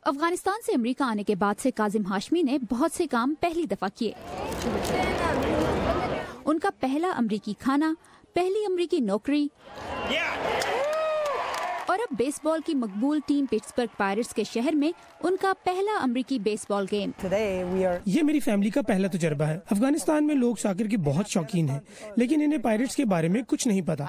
افغانستان سے امریکہ آنے کے بعد سے کاظم ہاشمی نے بہت سے کام پہلی دفعہ کیے۔ ان کا پہلا امریکی کھانا، پہلی امریکی نوکری اور اب بیس بال کی مقبول ٹیم پٹسبرگ پائریٹس کے شہر میں ان کا پہلا امریکی بیس بال گیم۔ یہ میری فیملی کا پہلا تجربہ ہے۔ افغانستان میں لوگ ساکر کے بہت شوقین ہیں، لیکن انہیں پائریٹس کے بارے میں کچھ نہیں پتا۔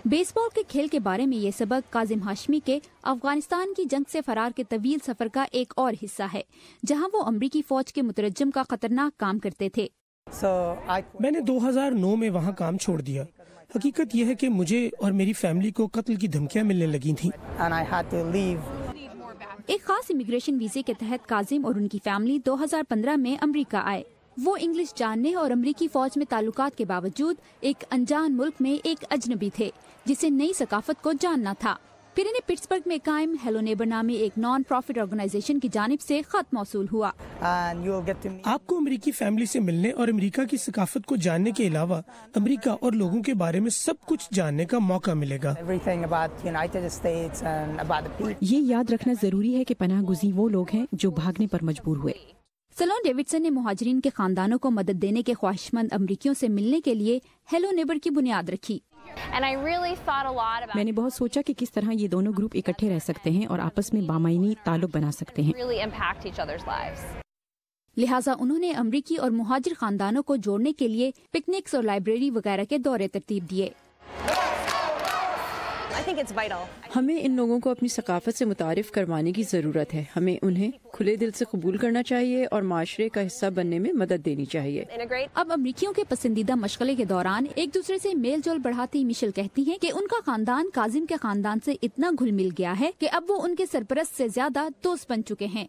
بیس بال کے کھیل کے بارے میں یہ سبق کاظم ہاشمی کے افغانستان کی جنگ سے فرار کے طویل سفر کا ایک اور حصہ ہے، جہاں وہ امریکی فوج کے مترجم کا خطرناک کام کرتے تھے۔ میں نے 2009 میں وہاں کام چھوڑ دیا۔ حقیقت یہ ہے کہ مجھے اور میری فیملی کو قتل کی دھمکیاں ملنے لگی تھیں۔ ایک خاص امیگریشن ویزے کے تحت کاظم اور ان کی فیملی 2015 میں امریکہ آئے۔ وہ انگلش جاننے اور امریکی فوج میں تعلقات کے باوجود ایک انجان ملک میں ایک اجنبی تھے جسے نئی ثقافت کو جاننا تھا۔ پھر انہیں پٹسبرگ میں قائم ہیلو نیبر نامی ایک نان پروفٹ آرگنائزیشن کی جانب سے خط موصول ہوا۔ آپ کو امریکی فیملی سے ملنے اور امریکہ کی ثقافت کو جاننے کے علاوہ امریکہ اور لوگوں کے بارے میں سب کچھ جاننے کا موقع ملے گا۔ یہ یاد رکھنا ضروری ہے کہ پناہ گزین وہ لوگ ہیں جو بھاگنے پر مجبور ہوئے۔ سلون ڈیوڈسن نے مہاجرین کے خاندانوں کو مدد دینے کے خواہش مند امریکیوں سے ملنے کے لیے ہیلو نیبر کی بنیاد رکھی۔ میں نے بہت سوچا کہ کس طرح یہ دونوں گروپ اکٹھے رہ سکتے ہیں اور آپس میں بامعنی تعلق بنا سکتے ہیں۔ لہٰذا انہوں نے امریکی اور مہاجر خاندانوں کو جوڑنے کے لیے پکنکس اور لائبریری وغیرہ کے دورے ترتیب دیے۔ ہمیں ان لوگوں کو اپنی ثقافت سے متعارف کروانے کی ضرورت ہے۔ ہمیں انہیں کھلے دل سے قبول کرنا چاہیے اور معاشرے کا حصہ بننے میں مدد دینی چاہیے۔ اب امریکیوں کے پسندیدہ مشغلے کے دوران ایک دوسرے سے میل جول بڑھاتی مشل کہتی ہیں کہ ان کا خاندان کاظم کے خاندان سے اتنا گھل مل گیا ہے کہ اب وہ ان کے سرپرست سے زیادہ دوست بن چکے ہیں۔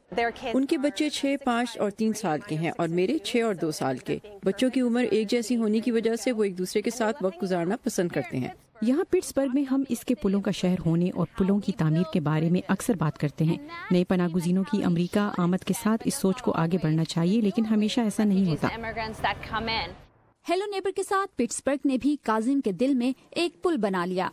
ان کے بچے 6، 5 اور 3 سال کے ہیں اور میرے 6 اور 2 سال کے۔ بچوں کی عمر ایک جیسی ہونے کی وجہ سے وہ ایک دوسرے کے ساتھ وقت گزارنا پسند کرتے ہیں۔ یہاں پٹسبرگ میں ہم اس کے پلوں کا شہر ہونے اور پلوں کی تعمیر کے بارے میں اکثر بات کرتے ہیں۔ نئے پناہ گزینوں کی امریکہ آمد کے ساتھ اس سوچ کو آگے بڑھنا چاہیے، لیکن ہمیشہ ایسا نہیں ہوتا۔ ہیلو نیبر کے ساتھ پٹسبرگ نے بھی کاظم کے دل میں ایک پل بنا لیا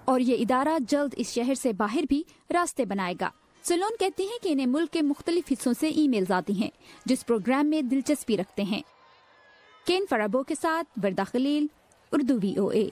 اور یہ ادارہ جلد اس شہر سے باہر بھی راستے بنائے گا۔ سلون کہتے ہیں کہ انہیں ملک کے مختلف حصوں سے ای میلز آتی ہیں جس پروگرام میں دلچسپی رکھتے ہیں۔ کین فرابو کے ساتھ وردہ خلیل، اردو VOA۔